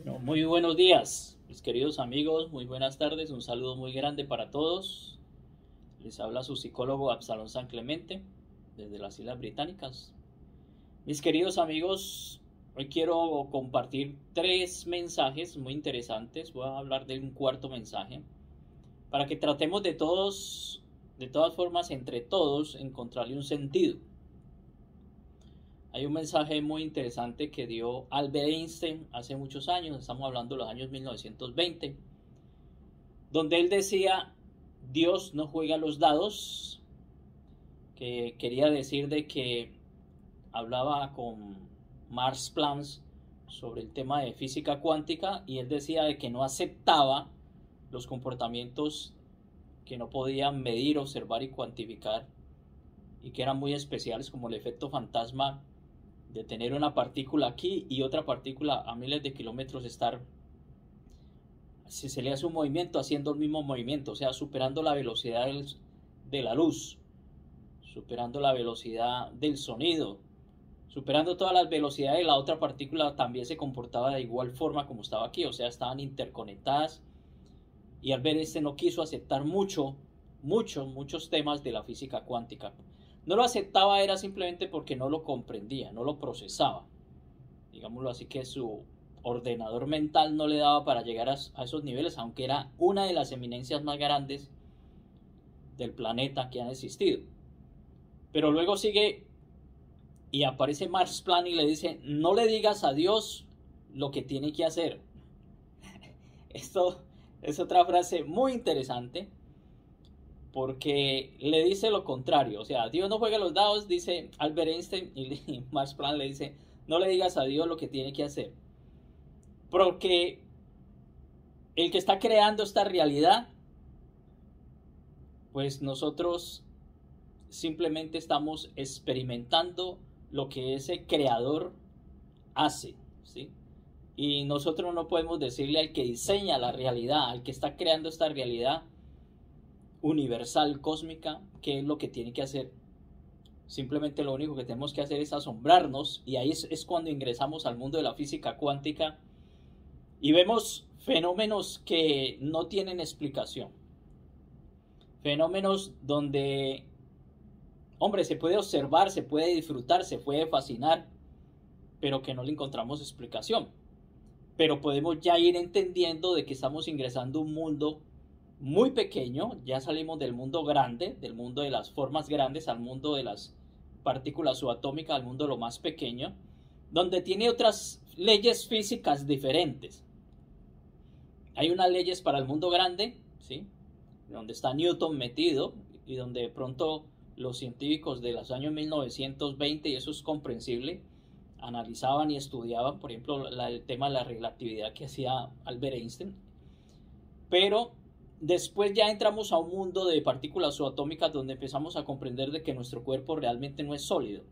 No, muy buenos días, mis queridos amigos, muy buenas tardes, un saludo muy grande para todos. Les habla su psicólogo Absalón San Clemente desde las Islas Británicas. Mis queridos amigos, hoy quiero compartir tres mensajes muy interesantes. Voy a hablar de un cuarto mensaje para que tratemos de todas formas, entre todos, encontrarle un sentido. Hay un mensaje muy interesante que dio Albert Einstein hace muchos años, estamos hablando de los años 1920, donde él decía: Dios no juega los dados, que quería decir de que hablaba con Max Planck sobre el tema de física cuántica, y él decía de que no aceptaba los comportamientos que no podían medir, observar y cuantificar, y que eran muy especiales, como el efecto fantasma de tener una partícula aquí y otra partícula a miles de kilómetros estar, si se le hace un movimiento, haciendo el mismo movimiento, o sea, superando la velocidad de la luz, superando la velocidad del sonido, superando todas las velocidades. La otra partícula también se comportaba de igual forma como estaba aquí, o sea, estaban interconectadas. Y Albert Einstein no quiso aceptar muchos temas de la física cuántica. No lo aceptaba, era simplemente porque no lo comprendía, no lo procesaba. Digámoslo así, que su ordenador mental no le daba para llegar a esos niveles, aunque era una de las eminencias más grandes del planeta que han existido. Pero luego sigue y aparece Max Planck y le dice: no le digas a Dios lo que tiene que hacer. Esto es otra frase muy interesante, porque le dice lo contrario. O sea, Dios no juega los dados, dice Albert Einstein, y Max Planck le dice: no le digas a Dios lo que tiene que hacer, porque el que está creando esta realidad, pues nosotros simplemente estamos experimentando lo que ese creador hace, ¿sí? Y nosotros no podemos decirle al que diseña la realidad, al que está creando esta realidad universal, cósmica, qué es lo que tiene que hacer. Simplemente lo único que tenemos que hacer es asombrarnos, y ahí es cuando ingresamos al mundo de la física cuántica y vemos fenómenos que no tienen explicación. Fenómenos donde, hombre, se puede observar, se puede disfrutar, se puede fascinar, pero que no le encontramos explicación. Pero podemos ya ir entendiendo de que estamos ingresando a un mundo muy pequeño. Ya salimos del mundo grande, del mundo de las formas grandes, al mundo de las partículas subatómicas, al mundo de lo más pequeño, donde tiene otras leyes físicas diferentes. Hay unas leyes para el mundo grande, ¿sí?, donde está Newton metido, y donde de pronto los científicos de los años 1920, y eso es comprensible, analizaban y estudiaban, por ejemplo, el tema de la relatividad que hacía Albert Einstein. Pero después ya entramos a un mundo de partículas subatómicas, donde empezamos a comprender de que nuestro cuerpo realmente no es sólido,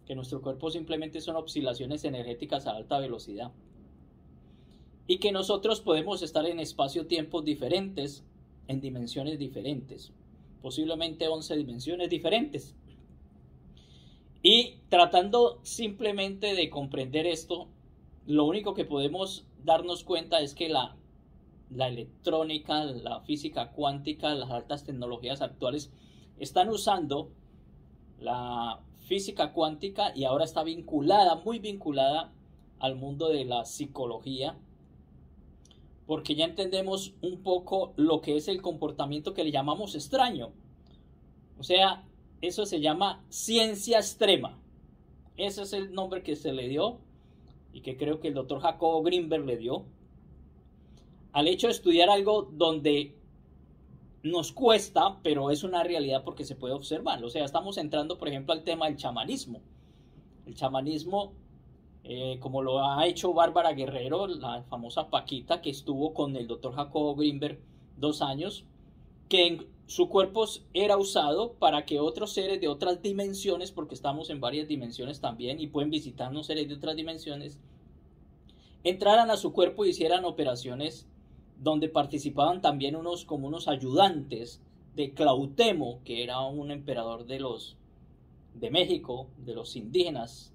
que nuestro cuerpo simplemente son oscilaciones energéticas a alta velocidad, y que nosotros podemos estar en espacio-tiempos diferentes, en dimensiones diferentes, posiblemente 11 dimensiones diferentes. Y tratando simplemente de comprender esto, lo único que podemos darnos cuenta es que la electrónica, la física cuántica, las altas tecnologías actuales están usando la física cuántica, y ahora está vinculada, muy vinculada al mundo de la psicología, porque ya entendemos un poco lo que es el comportamiento que le llamamos extraño. O sea, eso se llama ciencia extrema. Ese es el nombre que se le dio, y que creo que el doctor Jacobo Grinberg le dio al hecho de estudiar algo donde nos cuesta, pero es una realidad porque se puede observar. O sea, estamos entrando, por ejemplo, al tema del chamanismo. El chamanismo, como lo ha hecho Bárbara Guerrero, la famosa Paquita, que estuvo con el doctor Jacobo Grinberg 2 años, que en su cuerpo era usado para que otros seres de otras dimensiones, porque estamos en varias dimensiones también y pueden visitarnos seres de otras dimensiones, entraran a su cuerpo e hicieran operaciones donde participaban también como unos ayudantes de Clautemo, que era un emperador de México, de los indígenas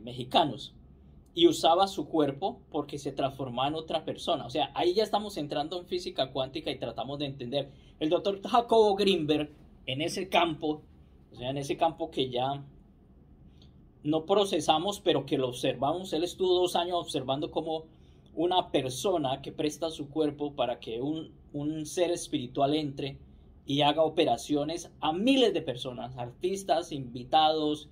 mexicanos. y usaba su cuerpo porque se transformaba en otra persona. O sea, ahí ya estamos entrando en física cuántica y tratamos de entender. El doctor Jacobo Grinberg, en ese campo, o sea, en ese campo que ya no procesamos, pero que lo observamos. Él estuvo 2 años observando cómo una persona que presta su cuerpo para que un ser espiritual entre y haga operaciones a miles de personas, artistas, invitados,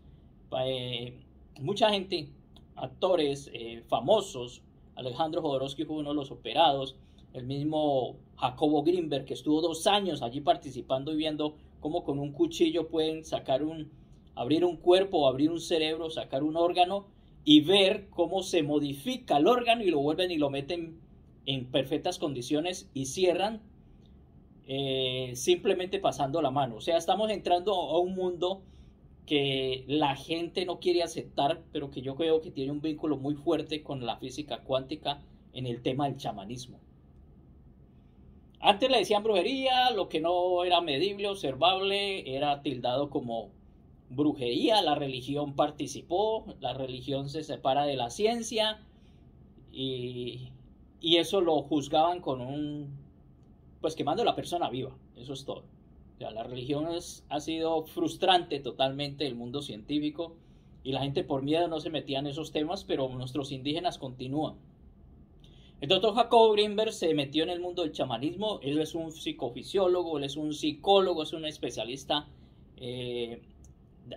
mucha gente, actores famosos. Alejandro Jodorowsky fue uno de los operados, el mismo Jacobo Grinberg, que estuvo 2 años allí participando y viendo cómo con un cuchillo pueden abrir un cuerpo, abrir un cerebro, sacar un órgano y ver cómo se modifica el órgano y lo vuelven y lo meten en perfectas condiciones y cierran simplemente pasando la mano. O sea, estamos entrando a un mundo que la gente no quiere aceptar, pero que yo creo que tiene un vínculo muy fuerte con la física cuántica en el tema del chamanismo. Antes le decían brujería, lo que no era medible, observable, era tildado como brujería. La religión participó, la religión se separa de la ciencia y eso lo juzgaban con pues quemando a la persona viva. Eso es todo. O sea, la religión ha sido frustrante totalmente el mundo científico y la gente por miedo no se metía en esos temas, pero nuestros indígenas continúan. El doctor Jacobo Grinberg se metió en el mundo del chamanismo. Él es un psicofisiólogo, él es un psicólogo, es un especialista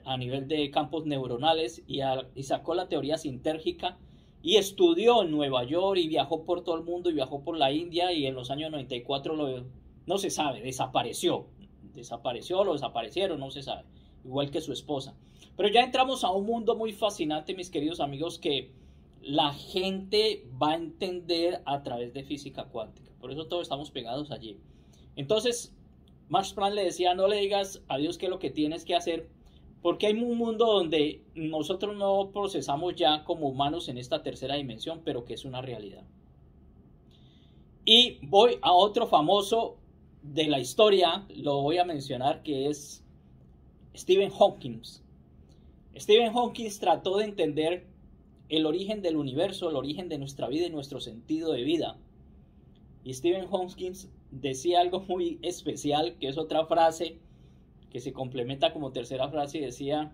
a nivel de campos neuronales y sacó la teoría sintérgica y estudió en Nueva York y viajó por todo el mundo y viajó por la India y en los años 94 no se sabe, desapareció, lo desaparecieron, no se sabe, igual que su esposa. Pero ya entramos a un mundo muy fascinante, mis queridos amigos, que la gente va a entender a través de física cuántica. Por eso todos estamos pegados allí. Entonces, Max Planck le decía, no le digas a Dios qué es lo que tienes que hacer, porque hay un mundo donde nosotros no procesamos ya como humanos en esta tercera dimensión, pero que es una realidad. Y voy a otro famoso de la historia, lo voy a mencionar, que es Stephen Hawking. Stephen Hawking trató de entender el origen del universo, el origen de nuestra vida y nuestro sentido de vida. Y Stephen Hawking decía algo muy especial, que es otra frase que se complementa como tercera frase, y decía: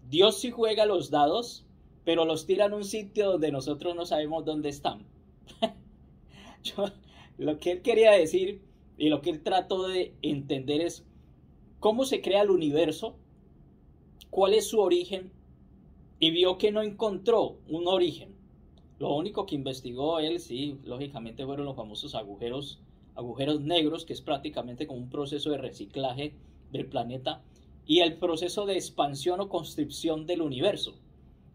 Dios sí juega los dados, pero los tira en un sitio donde nosotros no sabemos dónde están. Lo que él quería decir y lo que él trató de entender es cómo se crea el universo, cuál es su origen, y vio que no encontró un origen. Lo único que investigó él, sí, lógicamente fueron los famosos agujeros negros, que es prácticamente como un proceso de reciclaje del planeta, y el proceso de expansión o constricción del universo,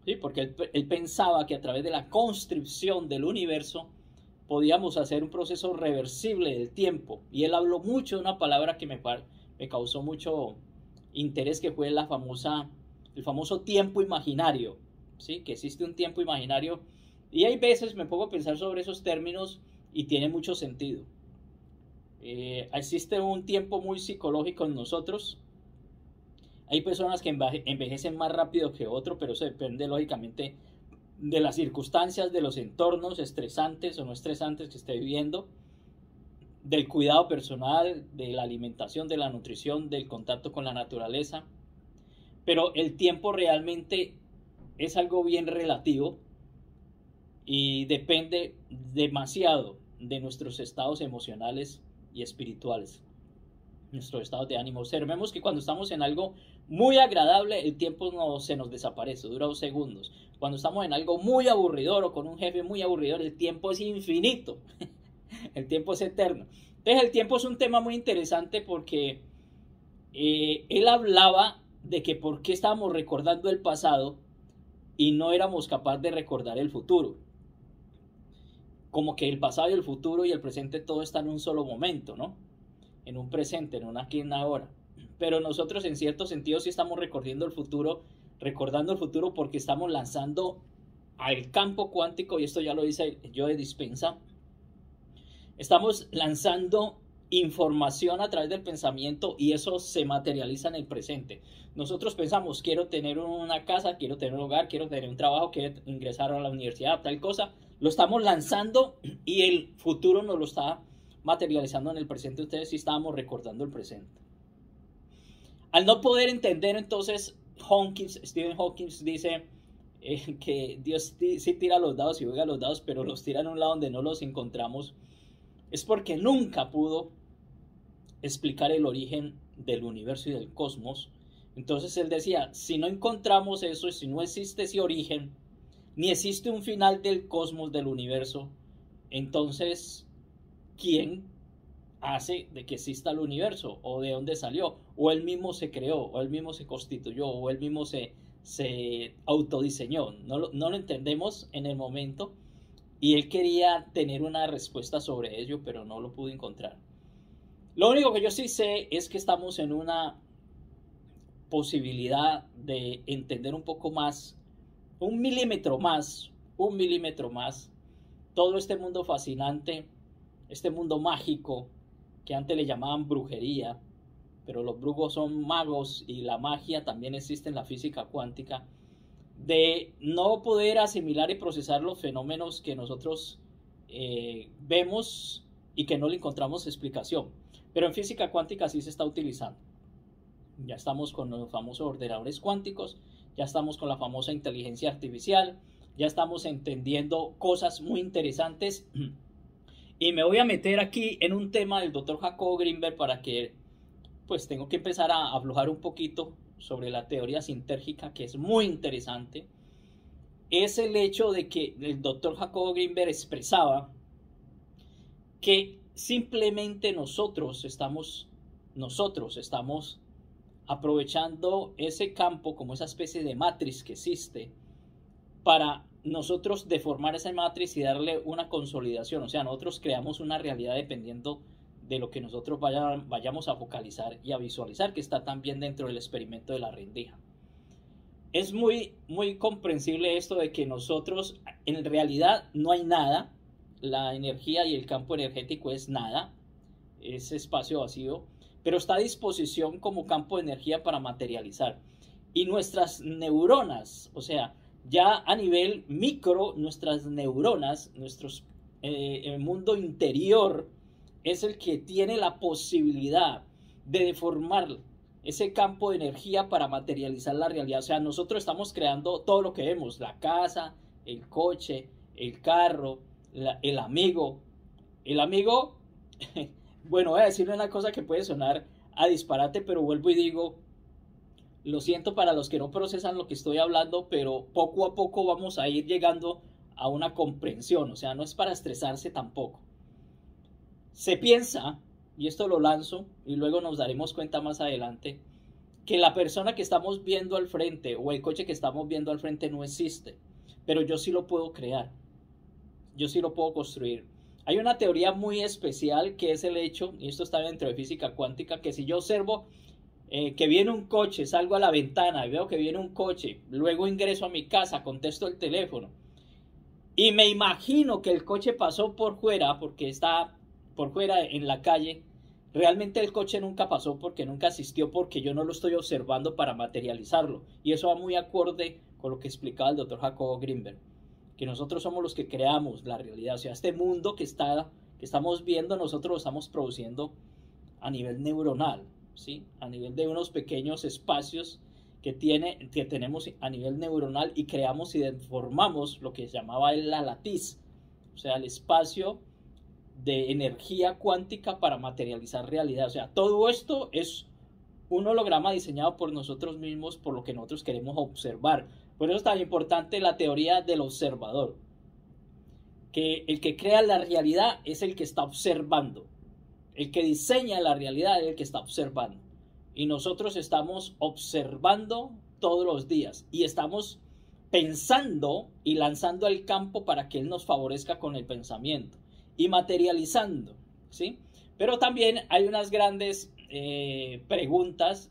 ¿sí? Porque él pensaba que a través de la constricción del universo podíamos hacer un proceso reversible del tiempo, y él habló mucho de una palabra que me causó mucho interés, que fue el famoso tiempo imaginario, ¿sí? Que existe un tiempo imaginario, y hay veces me pongo a pensar sobre esos términos y tiene mucho sentido. Existe un tiempo muy psicológico en nosotros. Hay personas que envejecen más rápido que otros, pero eso depende lógicamente de las circunstancias, de los entornos estresantes o no estresantes que esté viviendo, del cuidado personal, de la alimentación, de la nutrición, del contacto con la naturaleza. Pero el tiempo realmente es algo bien relativo y depende demasiado de nuestros estados emocionales y espirituales, nuestros estados de ánimo. Observemos que cuando estamos en algo muy agradable, el tiempo se nos desaparece, dura 2 segundos. Cuando estamos en algo muy aburridor o con un jefe muy aburridor, el tiempo es infinito. El tiempo es eterno. Entonces el tiempo es un tema muy interesante porque él hablaba de que por qué estábamos recordando el pasado y no éramos capaces de recordar el futuro. Como que el pasado y el futuro y el presente todo está en un solo momento, ¿no? En un presente, en un aquí y en ahora. Pero nosotros en cierto sentido sí estamos recordando el futuro porque estamos lanzando al campo cuántico, y esto ya lo dice Joe Dispenza, estamos lanzando información a través del pensamiento y eso se materializa en el presente. Nosotros pensamos, quiero tener una casa, quiero tener un hogar, quiero tener un trabajo, quiero ingresar a la universidad, tal cosa. Lo estamos lanzando y el futuro nos lo está materializando en el presente. Ustedes sí estábamos recordando el presente. Al no poder entender, entonces, Stephen Hawking dice que Dios sí tira los dados y juega los dados, pero los tira en un lado donde no los encontramos. Es porque nunca pudo explicar el origen del universo y del cosmos. Entonces él decía, si no encontramos eso, si no existe ese origen, ni existe un final del cosmos, del universo, entonces, ¿quién hace de que exista el universo? ¿O de dónde salió? ¿O él mismo se creó? ¿O él mismo se constituyó? ¿O él mismo se autodiseñó? No lo entendemos en el momento. Y él quería tener una respuesta sobre ello, pero no lo pudo encontrar. Lo único que yo sí sé es que estamos en una posibilidad de entender un poco más, un milímetro más, todo este mundo fascinante, este mundo mágico, que antes le llamaban brujería, pero los brujos son magos y la magia también existe en la física cuántica, de no poder asimilar y procesar los fenómenos que nosotros vemos y que no le encontramos explicación. Pero en física cuántica sí se está utilizando. Ya estamos con los famosos ordenadores cuánticos, ya estamos con la famosa inteligencia artificial, ya estamos entendiendo cosas muy interesantes. Y me voy a meter aquí en un tema del doctor Jacobo Grinberg para que, pues tengo que empezar a aflojar un poquito sobre la teoría sintérgica, que es muy interesante. Es el hecho de que el doctor Jacobo Grinberg expresaba que simplemente nosotros estamos aprovechando ese campo como esa especie de matriz que existe para nosotros deformar esa matriz y darle una consolidación. O sea, nosotros creamos una realidad dependiendo de lo que nosotros vayamos a focalizar y a visualizar, que está también dentro del experimento de la rendija. Es muy comprensible esto de que nosotros en realidad no hay nada. La energía y el campo energético es nada, es espacio vacío, pero está a disposición como campo de energía para materializar. Y nuestras neuronas, o sea, ya a nivel micro, nuestras neuronas, el mundo interior es el que tiene la posibilidad de deformar ese campo de energía para materializar la realidad. O sea, nosotros estamos creando todo lo que vemos, la casa, el coche, el carro, el amigo. El amigo, bueno, voy a decirle una cosa que puede sonar a disparate, pero vuelvo y digo, lo siento para los que no procesan lo que estoy hablando, pero poco a poco vamos a ir llegando a una comprensión. O sea, no es para estresarse tampoco. Se piensa, y esto lo lanzo y luego nos daremos cuenta más adelante, que la persona que estamos viendo al frente o el coche que estamos viendo al frente no existe, pero yo sí lo puedo crear, yo sí lo puedo construir. Hay una teoría muy especial que es el hecho, y esto está dentro de física cuántica, que si yo observo que viene un coche, salgo a la ventana y veo que viene un coche, luego ingreso a mi casa, contesto el teléfono y me imagino que el coche pasó por fuera porque está por fuera en la calle, realmente el coche nunca pasó porque nunca existió, porque yo no lo estoy observando para materializarlo. Y eso va muy acorde con lo que explicaba el doctor Jacobo Grinberg, que nosotros somos los que creamos la realidad. O sea, este mundo que estamos viendo, nosotros lo estamos produciendo a nivel neuronal, ¿sí? A nivel de unos pequeños espacios que tenemos a nivel neuronal, y creamos y deformamos lo que se llamaba la latiz, o sea, el espacio de energía cuántica para materializar realidad. O sea, todo esto es un holograma diseñado por nosotros mismos, por lo que nosotros queremos observar. Por eso es tan importante la teoría del observador, que el que crea la realidad es el que está observando, el que diseña la realidad es el que está observando, y nosotros estamos observando todos los días y estamos pensando y lanzando al campo para que él nos favorezca con el pensamiento y materializando, ¿sí? Pero también hay unas grandes preguntas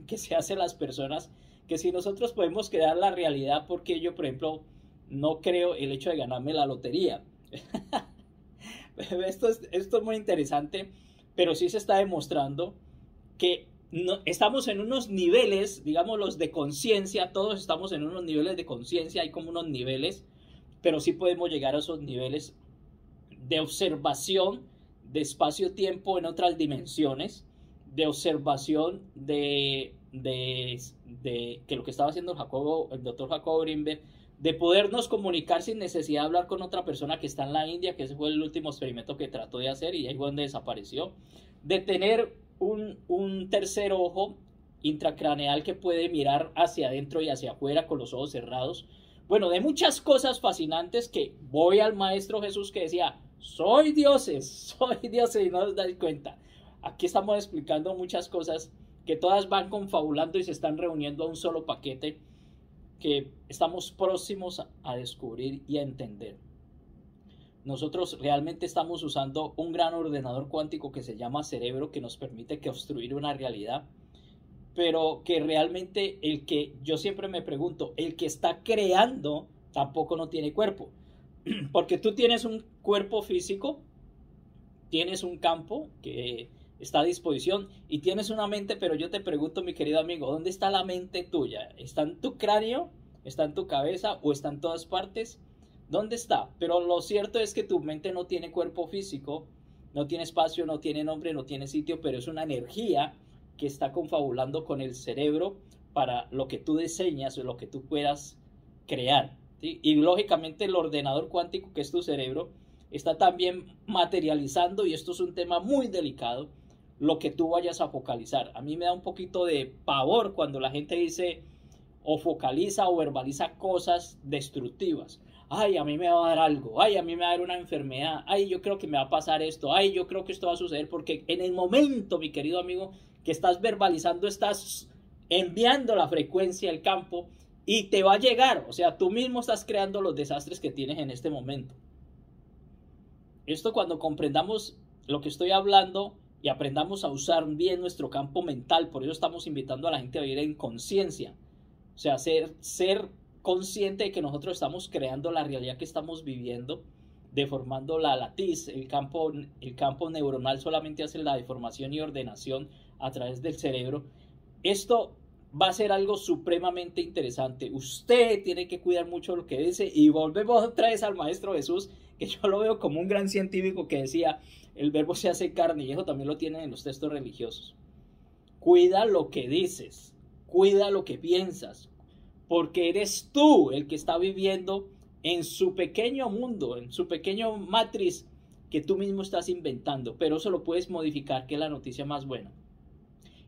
que se hacen las personas, que si nosotros podemos crear la realidad, porque yo, por ejemplo, no creo el hecho de ganarme la lotería. Esto es muy interesante, pero sí se está demostrando que no, estamos en unos niveles, digamos los de conciencia, todos estamos en unos niveles de conciencia, hay como unos niveles, pero sí podemos llegar a esos niveles de observación de espacio-tiempo en otras dimensiones, de observación que lo que estaba haciendo el doctor Jacobo Grinberg, de podernos comunicar sin necesidad de hablar con otra persona que está en la India, que ese fue el último experimento que trató de hacer y ahí fue donde desapareció, de tener un tercer ojo intracraneal que puede mirar hacia adentro y hacia afuera con los ojos cerrados. Bueno, de muchas cosas fascinantes que voy al Maestro Jesús que decía, soy dioses y no os dais cuenta. Aquí estamos explicando muchas cosas que todas van confabulando y se están reuniendo a un solo paquete que estamos próximos a descubrir y a entender. Nosotros realmente estamos usando un gran ordenador cuántico que se llama cerebro, que nos permite construir una realidad, pero que realmente yo siempre me pregunto, el que está creando tampoco no tiene cuerpo, porque tú tienes un cuerpo físico, tienes un campo que está a disposición y tienes una mente, pero yo te pregunto, mi querido amigo, ¿dónde está la mente tuya? ¿Está en tu cráneo? ¿Está en tu cabeza? ¿O está en todas partes? ¿Dónde está? Pero lo cierto es que tu mente no tiene cuerpo físico, no tiene espacio, no tiene nombre, no tiene sitio, pero es una energía que está confabulando con el cerebro para lo que tú diseñas o lo que tú puedas crear, ¿sí? Y lógicamente el ordenador cuántico, que es tu cerebro, está también materializando, y esto es un tema muy delicado, lo que tú vayas a focalizar. A mí me da un poquito de pavor cuando la gente dice o focaliza o verbaliza cosas destructivas. Ay, a mí me va a dar algo, ay, a mí me va a dar una enfermedad, ay, yo creo que me va a pasar esto, ay, yo creo que esto va a suceder, porque en el momento, mi querido amigo, que estás verbalizando, estás enviando la frecuencia al campo y te va a llegar, o sea, tú mismo estás creando los desastres que tienes en este momento. Esto, cuando comprendamos lo que estoy hablando y aprendamos a usar bien nuestro campo mental, por eso estamos invitando a la gente a vivir en conciencia, o sea, ser consciente de que nosotros estamos creando la realidad que estamos viviendo, deformando la latiz, el campo neuronal solamente hace la deformación y ordenación a través del cerebro. Esto va a ser algo supremamente interesante. Usted tiene que cuidar mucho lo que dice, y volvemos otra vez al Maestro Jesús, que yo lo veo como un gran científico que decía, el verbo se hace carne, y eso también lo tienen en los textos religiosos. Cuida lo que dices, cuida lo que piensas, porque eres tú el que está viviendo en su pequeño mundo, en su pequeño matriz que tú mismo estás inventando, pero eso lo puedes modificar, que es la noticia más buena.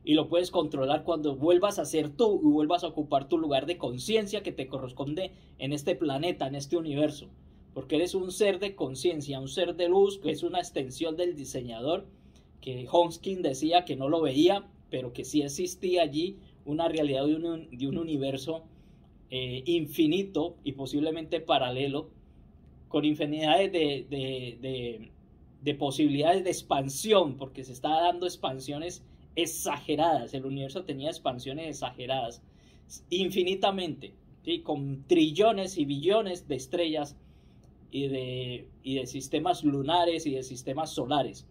Y lo puedes controlar cuando vuelvas a ser tú y vuelvas a ocupar tu lugar de conciencia que te corresponde en este planeta, en este universo. Porque eres un ser de conciencia, un ser de luz, que es una extensión del diseñador, que Hoskin decía que no lo veía, pero que sí existía allí una realidad de un universo infinito y posiblemente paralelo, con infinidades de posibilidades de expansión, porque se está dando expansiones exageradas. El universo tenía expansiones exageradas infinitamente, ¿sí? Con trillones y billones de estrellas y de sistemas lunares y de sistemas solares.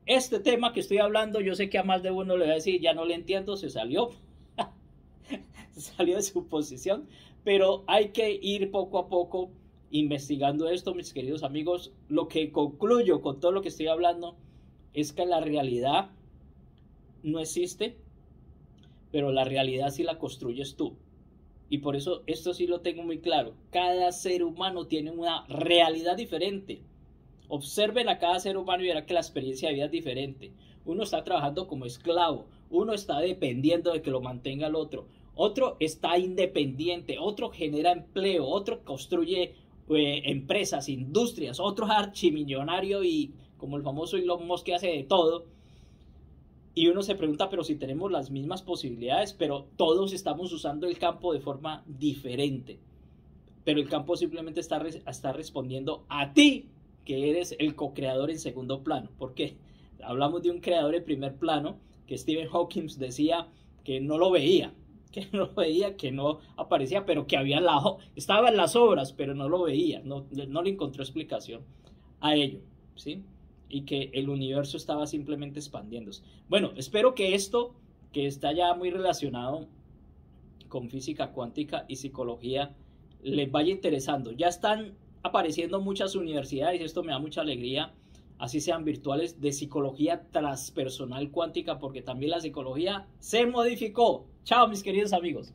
Este tema que estoy hablando, yo sé que a más de uno le va a decir, ya no le entiendo, se salió de su posición, pero hay que ir poco a poco investigando esto, mis queridos amigos. Lo que concluyo con todo lo que estoy hablando es que la realidad no existe, pero la realidad sí la construyes tú. Y por eso esto sí lo tengo muy claro. Cada ser humano tiene una realidad diferente. Observen a cada ser humano y verán que la experiencia de vida es diferente. Uno está trabajando como esclavo, uno está dependiendo de que lo mantenga el otro, otro está independiente, otro genera empleo, otro construye empresas, industrias, otro es archimillonario y como el famoso Elon Musk, que hace de todo. Y uno se pregunta, pero si tenemos las mismas posibilidades, pero todos estamos usando el campo de forma diferente. Pero el campo simplemente está respondiendo a ti, que eres el co-creador en segundo plano. Porque hablamos de un creador en primer plano, que Stephen Hawking decía que no lo veía, que no aparecía, pero que estaba en las obras, pero no lo veía, no le encontró explicación a ello, ¿sí? y que el universo estaba simplemente expandiéndose. Bueno, espero que esto, que está ya muy relacionado con física cuántica y psicología, les vaya interesando. Ya están apareciendo muchas universidades y esto me da mucha alegría, así sean virtuales, de psicología transpersonal cuántica, porque también la psicología se modificó. Chao, mis queridos amigos.